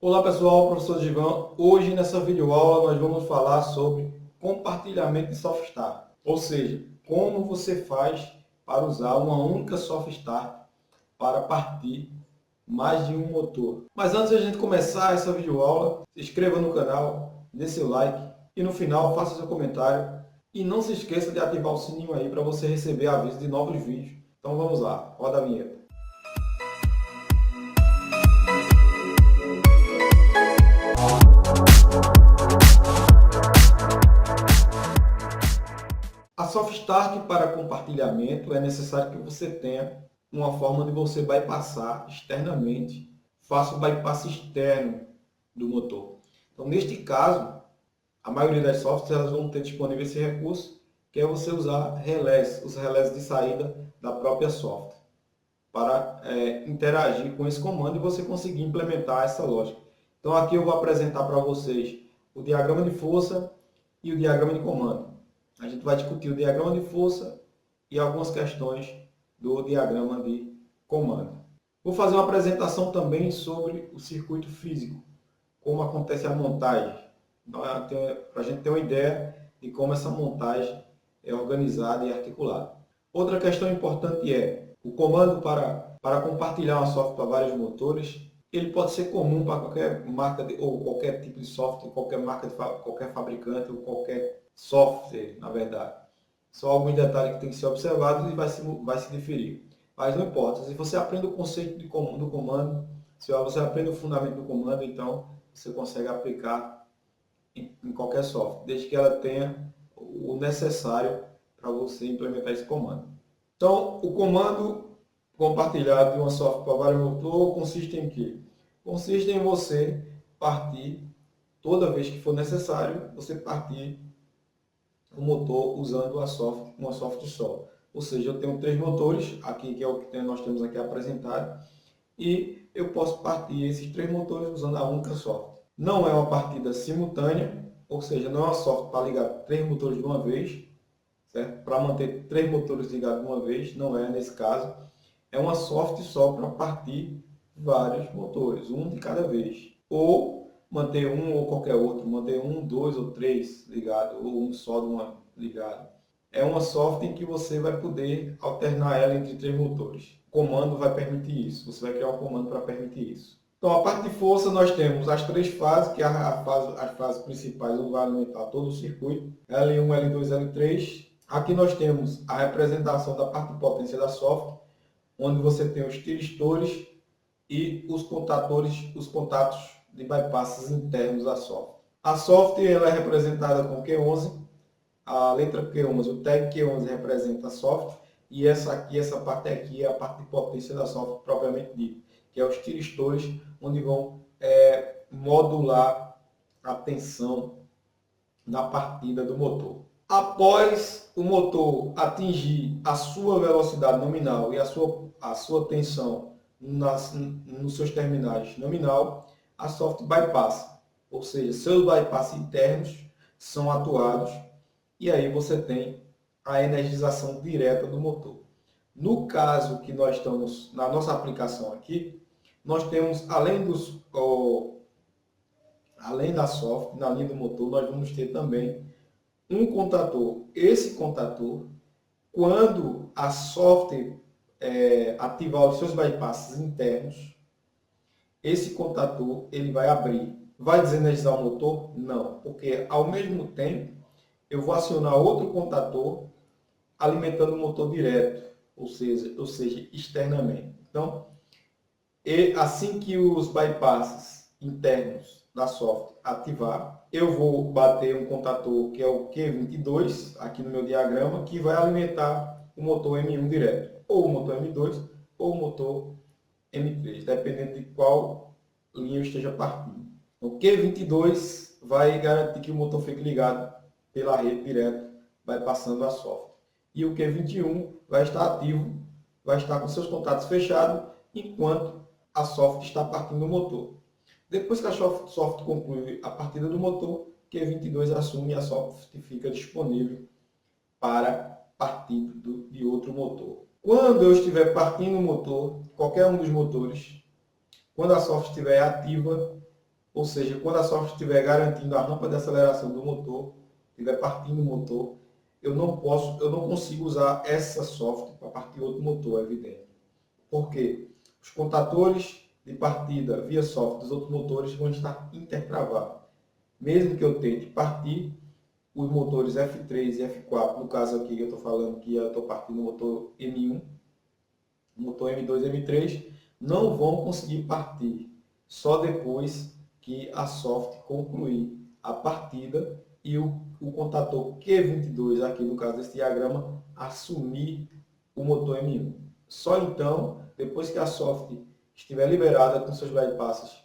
Olá pessoal, professor Givan. Hoje nessa videoaula nós vamos falar sobre compartilhamento de SoftStart, ou seja, como você faz para usar uma única SoftStart para partir mais de um motor. Mas antes de a gente começar essa videoaula, se inscreva no canal, dê seu like e no final faça seu comentário e não se esqueça de ativar o sininho aí para você receber aviso de novos vídeos. Então vamos lá, roda a vinheta. A SoftStart para compartilhamento é necessário que você tenha uma forma de você bypassar externamente, faça o bypass externo do motor. Então, neste caso, a maioria das softwares elas vão ter disponível esse recurso, que é você usar relés, os relés de saída da própria software, para interagir com esse comando e você conseguir implementar essa lógica. Então, aqui eu vou apresentar para vocês o diagrama de força e o diagrama de comando. A gente vai discutir o diagrama de força e algumas questões do diagrama de comando. Vou fazer uma apresentação também sobre o circuito físico, como acontece a montagem, para a gente ter uma ideia de como essa montagem é organizada e articulada. Outra questão importante é o comando para compartilhar uma software para vários motores. Ele pode ser comum para qualquer marca ou qualquer tipo de software, qualquer marca de qualquer fabricante ou qualquer software, na verdade. Só alguns detalhes que tem que ser observados e vai se diferir. Mas não importa, se você aprende o conceito do comando, se você aprende o fundamento do comando, então você consegue aplicar em qualquer software, desde que ela tenha o necessário para você implementar esse comando. Então, o comando compartilhado de uma software para vários motores consiste em quê? Consiste em você partir, toda vez que for necessário, você partir o motor usando uma software só. Ou seja, eu tenho três motores, aqui que é o que nós temos aqui apresentado, e eu posso partir esses três motores usando a única software. Não é uma partida simultânea, ou seja, não é uma software para ligar três motores de uma vez, certo? Para manter três motores ligados de uma vez, não é nesse caso. É uma software só para partir vários motores, um de cada vez. Ou manter um ou qualquer outro, manter um, dois ou três ligados, ou um só de uma ligado. É uma software em que você vai poder alternar ela entre três motores. O comando vai permitir isso, você vai criar um comando para permitir isso. Então, a parte de força, nós temos as três fases, que é as fases principais, onde vai alimentar todo o circuito, L1, L2, L3. Aqui nós temos a representação da parte de potência da software, onde você tem os tiristores e os contatos de bypasses internos da software. A software ela é representada com Q11, a letra Q11, o tag Q11 representa a software, e essa parte aqui é a parte de potência da software propriamente dita, que é os tiristores, onde vão modular a tensão na partida do motor. Após o motor atingir a sua velocidade nominal e a sua tensão nos seus terminais nominal, a software bypassa, ou seja, seus bypasses internos são atuados e aí você tem a energização direta do motor. No caso que nós estamos, na nossa aplicação aqui, nós temos, além da software, na linha do motor, nós vamos ter também um contator. Esse contator, quando a software ativar os seus bypasses internos, esse contator ele vai abrir. Vai desenergizar o motor? Não, porque ao mesmo tempo eu vou acionar outro contator alimentando o motor direto, ou seja, externamente. Então, assim que os bypasses internos da software ativar, eu vou bater um contator que é o Q22, aqui no meu diagrama, que vai alimentar o motor M1 direto, ou o motor M2, ou o motor M3, dependendo de qual linha eu esteja partindo. O Q22 vai garantir que o motor fique ligado pela rede direto, vai passando a software. E o Q21 vai estar ativo, vai estar com seus contatos fechados, enquanto a software está partindo do motor. Depois que a software conclui a partida do motor, Q22 assume e a software fica disponível para partir de outro motor. Quando eu estiver partindo o motor, qualquer um dos motores, quando a software estiver ativa, Ou seja, quando a soft estiver garantindo a rampa de aceleração do motor, estiver partindo o motor, eu não consigo usar essa soft para partir outro motor, é evidente. Por quê? Os contatores de partida via soft dos outros motores vão estar intertravados. Mesmo que eu tente partir os motores F3 e F4, no caso aqui eu estou falando que eu estou partindo o motor M1, o motor M2 e M3, não vão conseguir partir só depois que a soft concluir a partida e o contator Q22, aqui no caso desse diagrama, assumir o motor M1. Só então, depois que a soft estiver liberada com seus bypasses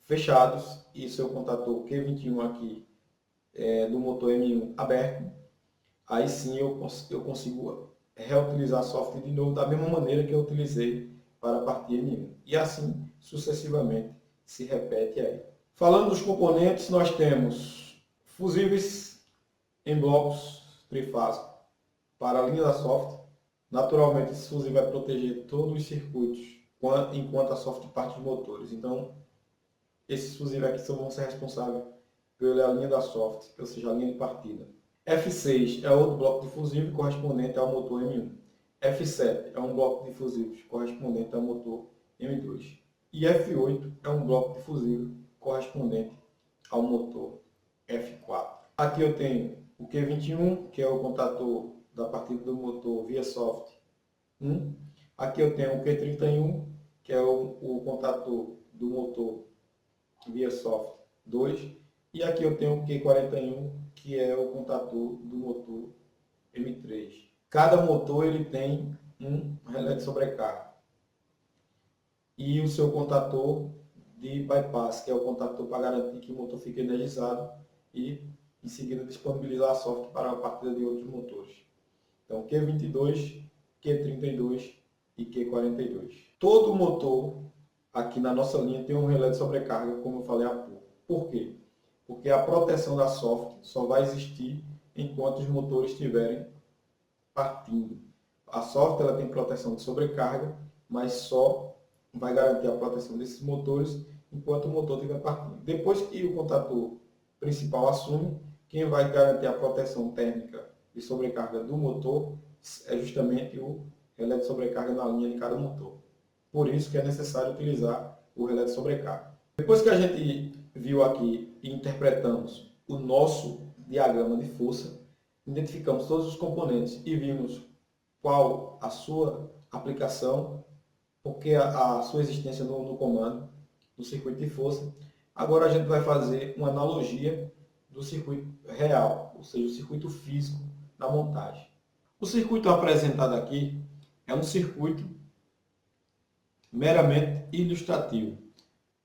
fechados e seu contator Q21 aqui do motor M1 aberto, aí sim eu consigo reutilizar a soft de novo da mesma maneira que eu utilizei para a partir M1. E assim sucessivamente se repete aí. Falando dos componentes, nós temos fusíveis em blocos trifásicos para a linha da soft. Naturalmente, esse fusível vai proteger todos os circuitos enquanto a soft parte dos motores. Então, esses fusíveis aqui vão ser responsáveis pela linha da soft, ou seja, a linha de partida. F6 é outro bloco de fusível correspondente ao motor M1. F7 é um bloco de fusíveis correspondente ao motor M2. E F8 é um bloco de fusível correspondente ao motor F4. Aqui eu tenho o Q21, que é o contator da partida do motor via soft 1. Aqui eu tenho o Q31, que é o contator do motor via soft 2. E aqui eu tenho o Q41, que é o contator do motor M3. Cada motor ele tem um relé de sobrecarga. E o seu contator de bypass, que é o contator para garantir que o motor fique energizado e em seguida disponibilizar a soft para a partida de outros motores. Então Q22, Q32 e Q42. Todo motor aqui na nossa linha tem um relé de sobrecarga, como eu falei há pouco. Por quê? Porque a proteção da soft só vai existir enquanto os motores estiverem partindo. A soft ela tem proteção de sobrecarga, mas só vai garantir a proteção desses motores enquanto o motor estiver partindo. Depois que o contator principal assume, quem vai garantir a proteção térmica de sobrecarga do motor é justamente o relé de sobrecarga na linha de cada motor. Por isso que é necessário utilizar o relé de sobrecarga. Depois que a gente viu aqui e interpretamos o nosso diagrama de força, identificamos todos os componentes e vimos qual a sua aplicação, porque a sua existência no comando, no circuito de força. Agora a gente vai fazer uma analogia do circuito real, ou seja, o circuito físico da montagem. O circuito apresentado aqui é um circuito meramente ilustrativo.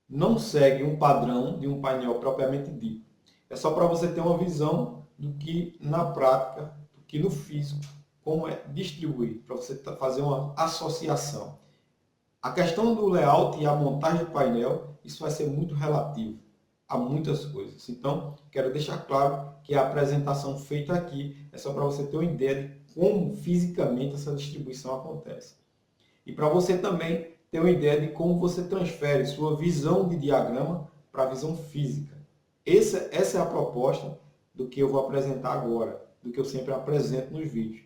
Não segue um padrão de um painel propriamente dito. É só para você ter uma visão do que na prática, do que no físico, como é distribuído, para você fazer uma associação. A questão do layout e a montagem do painel, isso vai ser muito relativo a muitas coisas. Então, quero deixar claro que a apresentação feita aqui é só para você ter uma ideia de como fisicamente essa distribuição acontece. E para você também ter uma ideia de como você transfere sua visão de diagrama para a visão física. Essa é a proposta do que eu vou apresentar agora, do que eu sempre apresento nos vídeos.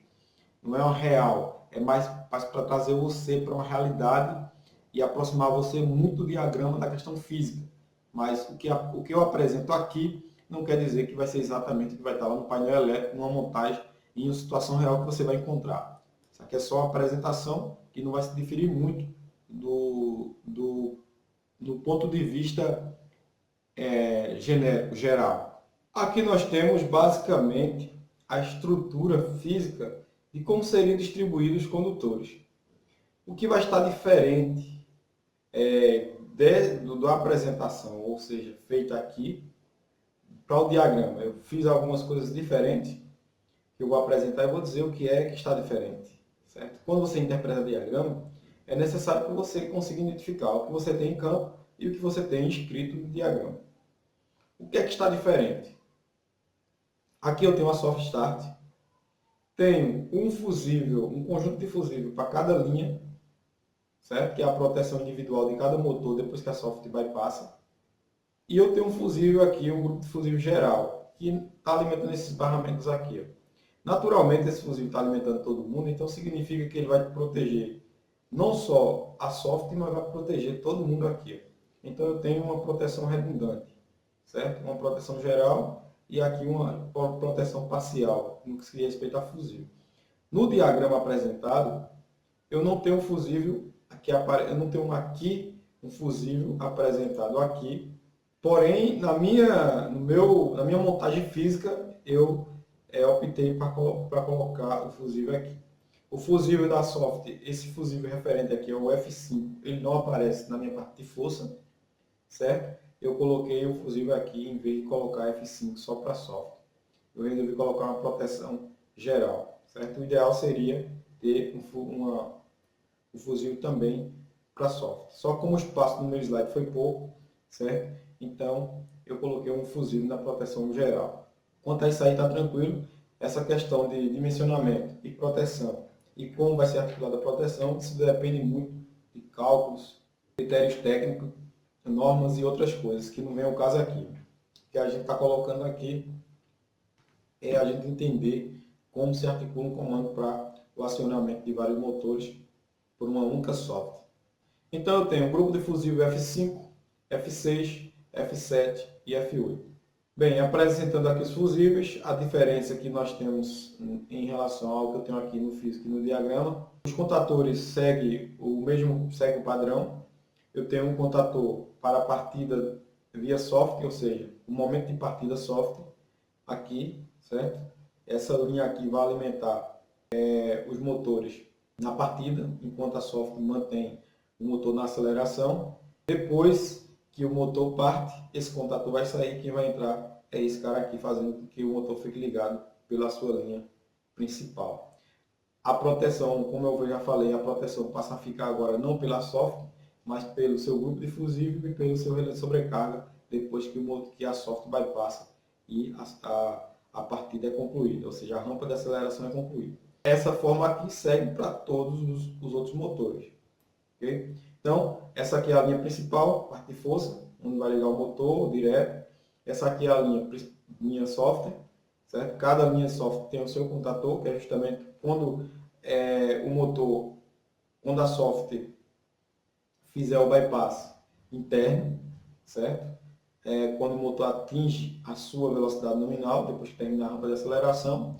Não é uma real, é mais para trazer você para uma realidade e aproximar você muito do diagrama da questão física. Mas o que eu apresento aqui não quer dizer que vai ser exatamente o que vai estar lá no painel elétrico, numa montagem e em uma situação real que você vai encontrar. Isso aqui é só uma apresentação que não vai se diferir muito do ponto de vista genérico, geral. Aqui nós temos basicamente a estrutura física de como seriam distribuídos os condutores. O que vai estar diferente da apresentação, ou seja, feita aqui, para o diagrama. Eu fiz algumas coisas diferentes que eu vou apresentar e vou dizer o que é que está diferente. Certo? Quando você interpreta diagrama, é necessário que você consiga identificar o que você tem em campo e o que você tem escrito no diagrama. O que é que está diferente? Aqui eu tenho a soft start, tenho um fusível, um conjunto de fusível para cada linha, certo? Que é a proteção individual de cada motor depois que a soft bypassa. E eu tenho um fusível aqui, um grupo de fusível geral, que está alimentando esses barramentos aqui. Ó. Naturalmente, esse fusível está alimentando todo mundo, então significa que ele vai proteger não só a software, mas vai proteger todo mundo aqui. Ó. Então eu tenho uma proteção redundante, certo? Uma proteção geral e aqui uma proteção parcial, no que se diz respeito a fusível. No diagrama apresentado, eu não tenho um fusível aqui, eu não tenho aqui um fusível apresentado aqui. Porém, na minha montagem física, eu optei para colocar o fusível aqui. O fusível da software, esse fusível referente aqui é o F5, ele não aparece na minha parte de força, certo? Eu coloquei o fusível aqui em vez de colocar F5 só para software. Eu resolvi colocar uma proteção geral, certo? O ideal seria ter um fusível também para software. Só como o espaço no meu slide foi pouco, certo? Então, eu coloquei um fusível na proteção geral. Quanto a isso aí, está tranquilo. Essa questão de dimensionamento e proteção e como vai ser articulada a proteção, isso depende muito de cálculos, critérios técnicos, normas e outras coisas, que não vem ao caso aqui. O que a gente está colocando aqui é a gente entender como se articula um comando para o acionamento de vários motores por uma única software. Então eu tenho um grupo de fusível F5, F6, F7 e F8. Bem, apresentando aqui os fusíveis, a diferença que nós temos em relação ao que eu tenho aqui no físico e no diagrama. Os contatores seguem o padrão. Eu tenho um contator para a partida via software, ou seja, o momento de partida software, aqui, certo? Essa linha aqui vai alimentar os motores na partida, enquanto a software mantém o motor na aceleração. Depois que o motor parte, esse contator vai sair, quem vai entrar é esse cara aqui, fazendo com que o motor fique ligado pela sua linha principal. A proteção, como eu já falei, a proteção passa a ficar agora não pela software, mas pelo seu grupo de fusível e pelo seu relé de sobrecarga, depois que a software bypassa e a partida é concluída, ou seja, a rampa de aceleração é concluída. Essa forma aqui segue para todos os outros motores. Okay? Então, essa aqui é a linha principal, parte de força, onde vai ligar o motor direto. Essa aqui é a linha software, certo? Cada linha software tem o seu contator, que é justamente quando quando a software fizer o bypass interno, certo? Quando o motor atinge a sua velocidade nominal, depois que terminar a rampa de aceleração,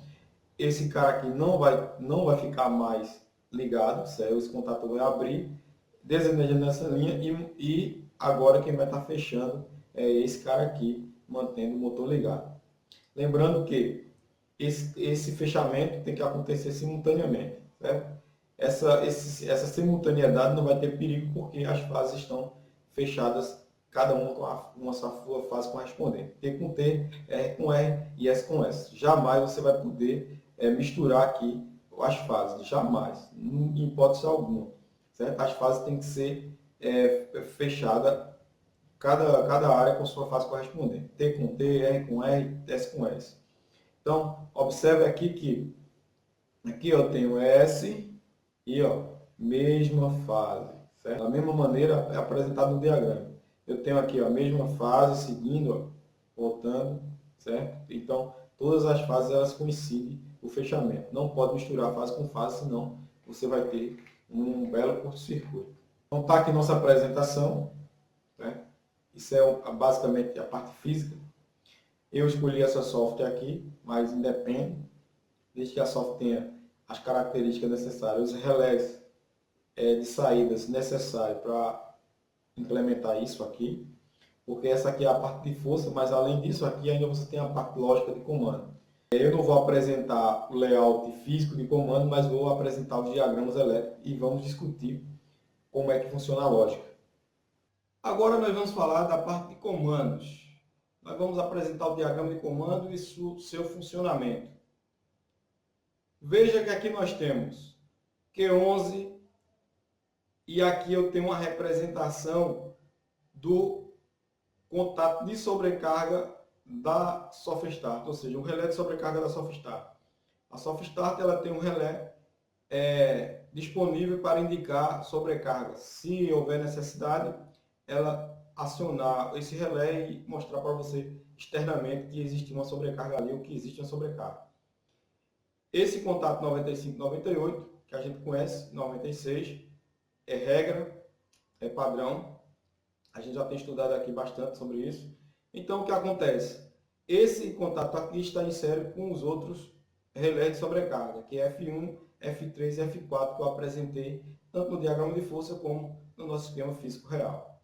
esse cara aqui não vai ficar mais ligado, certo? Esse contator vai abrir, desenergizando essa linha e agora quem vai estar fechando é esse cara aqui, mantendo o motor ligado. Lembrando que esse fechamento tem que acontecer simultaneamente, certo? Essa simultaneidade não vai ter perigo porque as fases estão fechadas, cada uma com a sua fase correspondente. T com T, R com R e S com S. Jamais você vai poder misturar aqui as fases, jamais, em hipótese alguma. Certo? As fases têm que ser fechadas, cada área com sua fase correspondente. T com T, R com R, S com S. Então, observe aqui que aqui eu tenho S e mesma fase. Certo? Da mesma maneira é apresentado no diagrama. Eu tenho aqui a mesma fase seguindo, voltando, certo? Então, todas as fases elas coincidem o fechamento. Não pode misturar fase com fase, senão você vai ter um belo curto-circuito. Então está aqui nossa apresentação, né? Isso é basicamente a parte física. Eu escolhi essa software aqui, mas independe, desde que a software tenha as características necessárias, os relés de saídas necessários para implementar isso aqui, porque essa aqui é a parte de força, mas além disso aqui ainda você tem a parte lógica de comando. Eu não vou apresentar o layout físico de comando, mas vou apresentar os diagramas elétricos e vamos discutir como é que funciona a lógica. Agora nós vamos falar da parte de comandos. Nós vamos apresentar o diagrama de comando e seu funcionamento. Veja que aqui nós temos Q11 e aqui eu tenho uma representação do contato de sobrecarga da SoftStart, ou seja, o relé de sobrecarga da SoftStart. A SoftStart ela tem um relé disponível para indicar sobrecarga. Se houver necessidade, ela acionar esse relé e mostrar para você externamente que existe uma sobrecarga ali ou que existe uma sobrecarga. Esse contato 95, 98, que a gente conhece, 96, é regra, é padrão. A gente já tem estudado aqui bastante sobre isso. Então, o que acontece? Esse contato aqui está em série com os outros relés de sobrecarga, que é F1, F3 e F4, que eu apresentei tanto no diagrama de força como no nosso esquema físico real.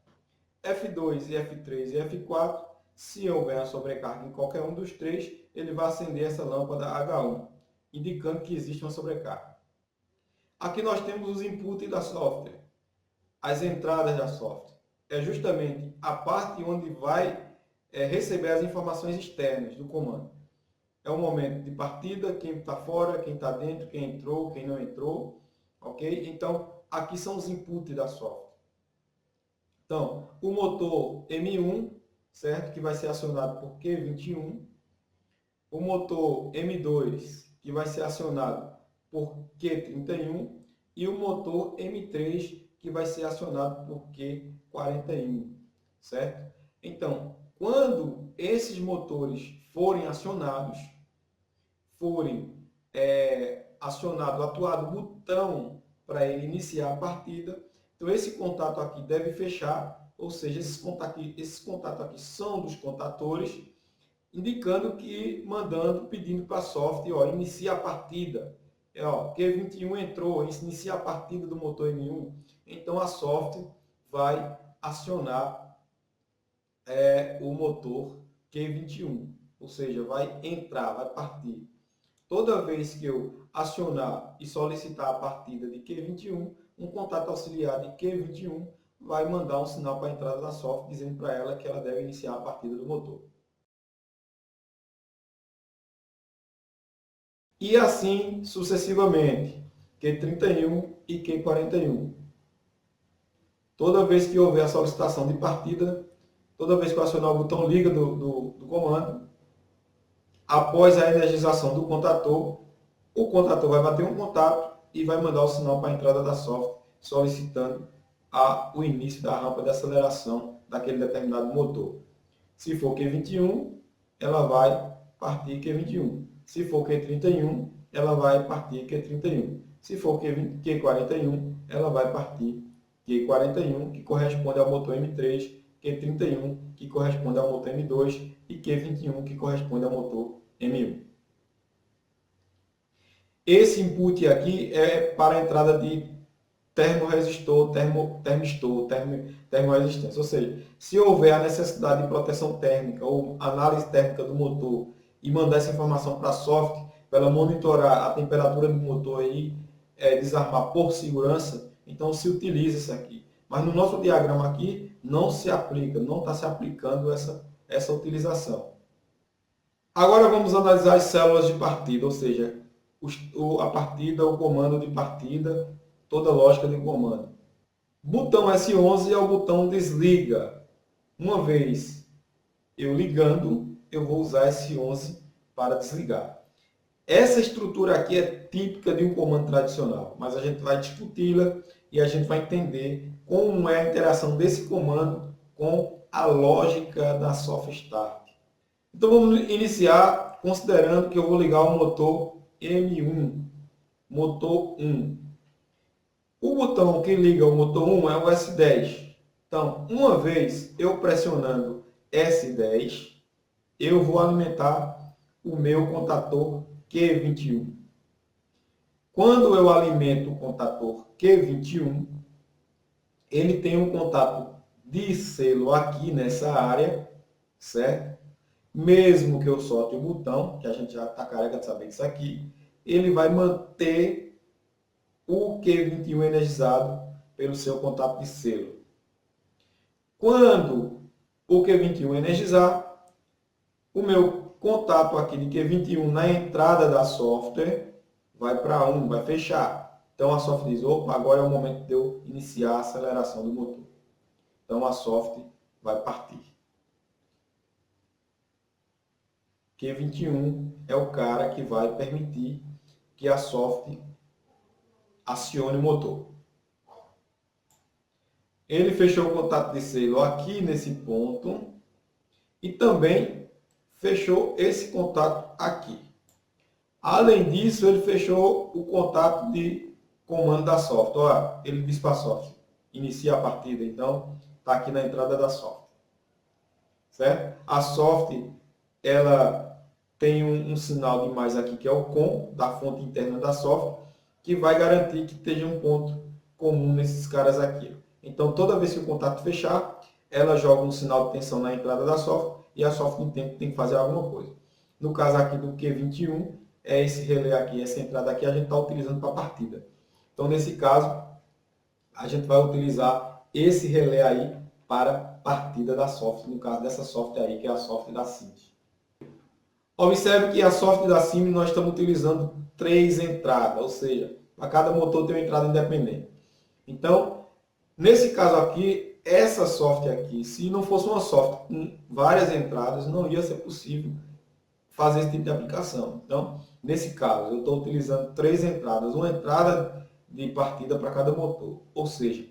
F2 e F3 e F4, se houver a sobrecarga em qualquer um dos três, ele vai acender essa lâmpada H1, indicando que existe uma sobrecarga. Aqui nós temos os inputs da software, as entradas da software. É justamente a parte onde vai receber as informações externas do comando. É o momento de partida, quem está fora, quem está dentro, quem entrou, quem não entrou, ok? Então, aqui são os inputs da software. Então, o motor M1, certo? Que vai ser acionado por Q21. O motor M2, que vai ser acionado por Q31. E o motor M3, que vai ser acionado por Q41, certo? Então, quando esses motores forem acionados, atuado o botão para ele iniciar a partida, então esse contato aqui deve fechar, ou seja, esses contatos aqui são dos contatores, indicando que, pedindo para a software, ó, inicia a partida. Q21 entrou, inicia a partida do motor M1. Então a software vai acionar o motor Q21, ou seja, vai entrar, vai partir. Toda vez que eu acionar e solicitar a partida de Q21, um contato auxiliar de Q21 vai mandar um sinal para a entrada da software, dizendo para ela que ela deve iniciar a partida do motor. E assim sucessivamente, Q31 e Q41. Toda vez que houver a solicitação de partida, toda vez que eu acionar o botão liga do comando, após a energização do contator, o contator vai bater um contato e vai mandar o sinal para a entrada da software, solicitando o início da rampa de aceleração daquele determinado motor. Se for Q21, ela vai partir Q21. Se for Q31, ela vai partir Q31. Se for Q41, ela vai partir Q41, que corresponde ao motor M3, Q31, que corresponde ao motor M2, e Q21, que corresponde ao motor M1. Esse input aqui é para a entrada de termoresistor, termoresistência. Ou seja, se houver a necessidade de proteção térmica ou análise térmica do motor e mandar essa informação para a software, para ela monitorar a temperatura do motor e desarmar por segurança, então se utiliza isso aqui. Mas no nosso diagrama aqui não se aplica, não está se aplicando essa utilização. Agora vamos analisar as células de partida, ou seja, a partida, o comando de partida, toda a lógica de comando. Botão S11 é o botão desliga. Uma vez eu ligando, eu vou usar S11 para desligar. Essa estrutura aqui é típica de um comando tradicional, mas a gente vai discuti-la e a gente vai entender como é a interação desse comando com a lógica da Soft Start. Então vamos iniciar considerando que eu vou ligar o motor M1, motor 1. O botão que liga o motor 1 é o S10. Então, uma vez eu pressionando S10, eu vou alimentar o meu contator Q21. Quando eu alimento o contator Q21, ele tem um contato de selo aqui nessa área, certo? Mesmo que eu solte o botão, que a gente já está careca de saber disso aqui, ele vai manter o Q21 energizado pelo seu contato de selo. Quando o Q21 energizar, o meu contato aqui de Q21 na entrada da software vai para 1, vai fechar. Então a software diz, opa, agora é o momento de eu iniciar a aceleração do motor. Então a software vai partir. Q21 é o cara que vai permitir que a software acione o motor. Ele fechou o contato de selo aqui nesse ponto e também fechou esse contato aqui. Além disso, ele fechou o contato de comando da software. Olha, ele disse para a software, inicia a partida. Então, está aqui na entrada da software. Certo? A software, ela tem um sinal de mais aqui, que é o COM, da fonte interna da software, que vai garantir que esteja um ponto comum nesses caras aqui. Então, toda vez que o contato fechar, ela joga um sinal de tensão na entrada da software e a software entende que tem que fazer alguma coisa. No caso aqui do Q21, é esse relé aqui, essa entrada aqui, a gente está utilizando para a partida. Então, nesse caso, a gente vai utilizar esse relé aí para partida da software, no caso dessa software aí, que é a software da SIMD. Observe que a software da SIMD nós estamos utilizando 3 entradas, ou seja, para cada motor tem uma entrada independente. Então, nesse caso aqui, essa software aqui, se não fosse uma software com várias entradas, não ia ser possível fazer esse tipo de aplicação. Então, nesse caso, eu estou utilizando 3 entradas, uma entrada de partida para cada motor, ou seja,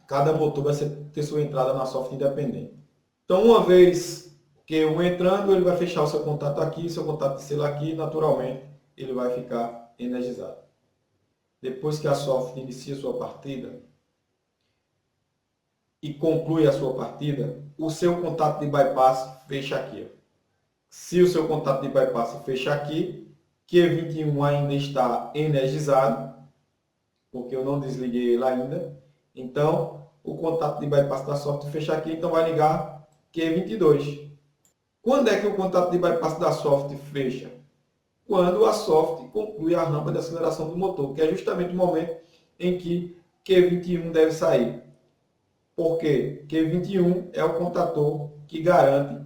cada motor vai ter sua entrada na software independente. Então, uma vez que um entrando, ele vai fechar o seu contato aqui, seu contato de selo aqui, e naturalmente ele vai ficar energizado. Depois que a software inicia sua partida e conclui a sua partida, o seu contato de bypass fecha aqui. Se o seu contato de bypass fecha aqui, Q21 ainda está energizado, porque eu não desliguei ele ainda. Então, o contato de bypass da software fecha aqui, então vai ligar Q22. Quando é que o contato de bypass da software fecha? Quando a software conclui a rampa de aceleração do motor, que é justamente o momento em que Q21 deve sair. Porque Q21 é o contator que garante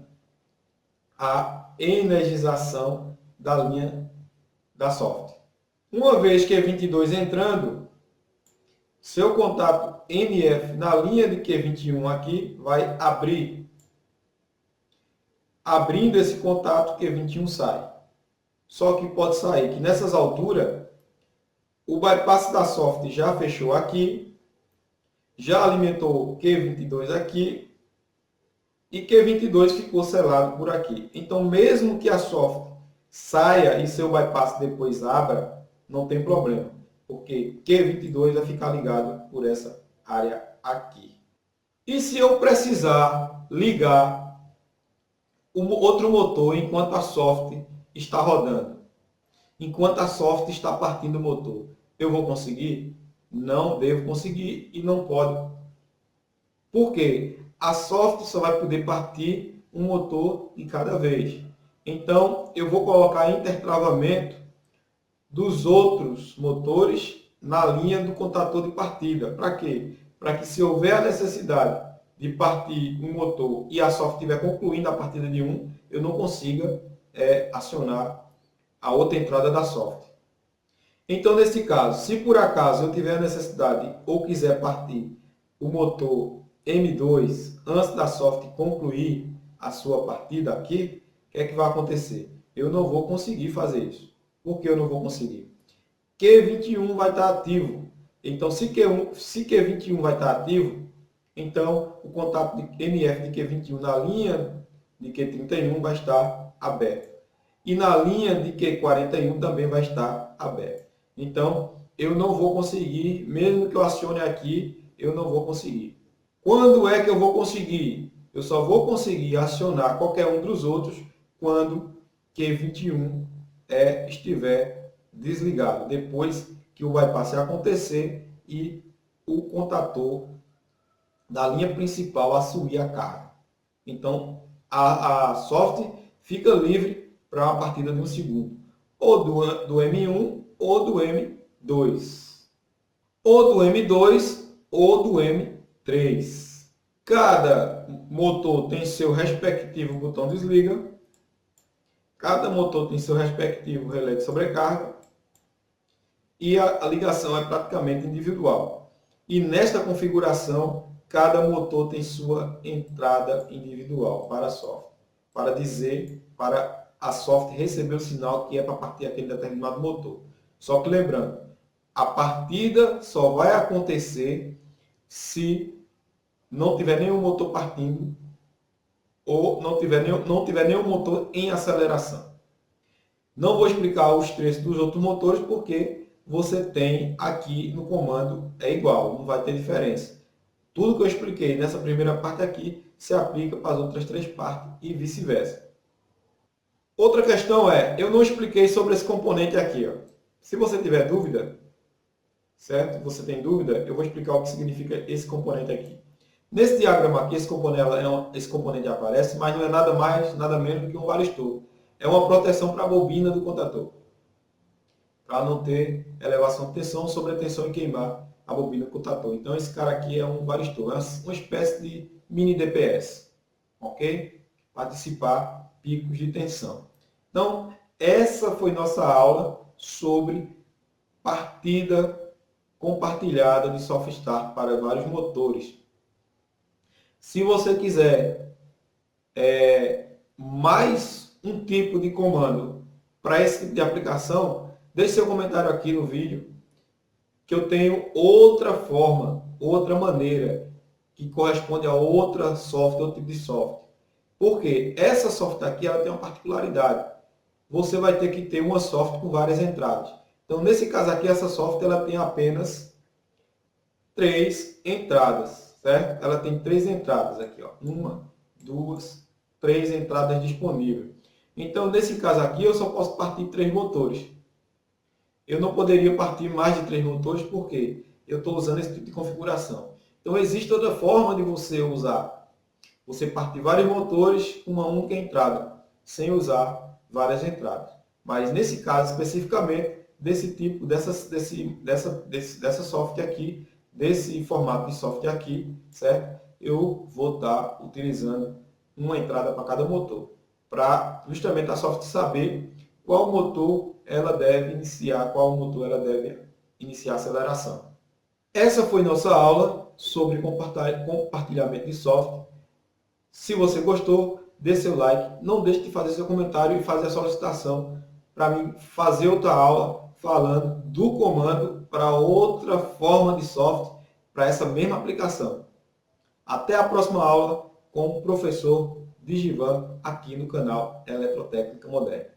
a energização da linha da software. Uma vez Q22 entrando, seu contato NF na linha de Q21 aqui vai abrir. Abrindo esse contato, Q21 sai. Só que pode sair que nessas alturas, o bypass da software já fechou aqui, já alimentou Q22 aqui, e Q22 ficou selado por aqui. Então, mesmo que a software saia e seu bypass depois abra, não tem problema, porque Q22 vai ficar ligado por essa área aqui. E se eu precisar ligar o outro motor enquanto a software está rodando, enquanto a software está partindo o motor, eu vou conseguir? Não devo conseguir e não pode. Por quê? A software só vai poder partir um motor de cada vez. Então, eu vou colocar intertravamento dos outros motores na linha do contator de partida. Para quê? Para que se houver a necessidade de partir um motor e a software estiver concluindo a partida de um, eu não consiga acionar a outra entrada da software. Então, nesse caso, se por acaso eu tiver a necessidade ou quiser partir o motor M2 antes da software concluir a sua partida aqui, o que é que vai acontecer? Eu não vou conseguir fazer isso. Por que eu não vou conseguir? Q21 vai estar ativo. Então, se Q21 vai estar ativo, então o contato de NF de Q21 na linha de Q31 vai estar aberto. E na linha de Q41 também vai estar aberto. Então, eu não vou conseguir, mesmo que eu acione aqui, eu não vou conseguir. Quando é que eu vou conseguir? Eu só vou conseguir acionar qualquer um dos outros quando Q21 estiver desligado, depois que o bypass acontecer e o contator da linha principal assumir a carga. Então, a software fica livre para uma partida de 1 segundo, ou do M1 ou do M2, ou do M2 ou do M3. Cada motor tem seu respectivo botão desliga, cada motor tem seu respectivo relé de sobrecarga e a ligação é praticamente individual. E nesta configuração, cada motor tem sua entrada individual para a software, para dizer, para a software receber o sinal que é para partir aquele determinado motor. Só que lembrando, a partida só vai acontecer se não tiver nenhum motor partindo ou não tiver nenhum motor em aceleração. Não vou explicar os trechos dos outros motores porque você tem aqui no comando é igual, não vai ter diferença. Tudo que eu expliquei nessa primeira parte aqui se aplica para as outras três partes e vice-versa. Outra questão é, eu não expliquei sobre esse componente aqui. Ó. Se você tiver dúvida, certo? Você tem dúvida, eu vou explicar o que significa esse componente aqui. Nesse diagrama aqui, esse componente aparece, mas não é nada mais, nada menos do que um varistor. É uma proteção para a bobina do contator, para não ter elevação de tensão, sobretensão e queimar a bobina do contator. Então, esse cara aqui é um varistor, é uma espécie de mini DPS, ok? Para dissipar picos de tensão. Então, essa foi nossa aula sobre partida compartilhada de soft start para vários motores. Se você quiser mais um tipo de comando para esse tipo de aplicação, deixe seu comentário aqui no vídeo, que eu tenho outra forma, outra maneira, que corresponde a outra software, outro tipo de software. Porque essa software aqui ela tem uma particularidade. Você vai ter que ter uma software com várias entradas. Então, nesse caso aqui, essa software ela tem apenas 3 entradas, certo? Ela tem 3 entradas aqui, ó. 1, 2, 3 entradas disponíveis. Então, nesse caso aqui, eu só posso partir 3 motores. Eu não poderia partir mais de 3 motores porque eu estou usando esse tipo de configuração. Então, existe outra forma de você usar. Você partir vários motores com uma única entrada, sem usar várias entradas. Mas, nesse caso, especificamente, desse tipo, dessa software aqui, desse formato de software aqui, certo? Eu vou estar utilizando uma entrada para cada motor, para justamente a software saber qual motor ela deve iniciar, qual motor ela deve iniciar a aceleração. Essa foi nossa aula sobre compartilhamento de software. Se você gostou, dê seu like, não deixe de fazer seu comentário e fazer a solicitação para mim fazer outra aula falando do comando para outra forma de software para essa mesma aplicação. Até a próxima aula com o professor Digivan aqui no canal Eletrotécnica Moderna.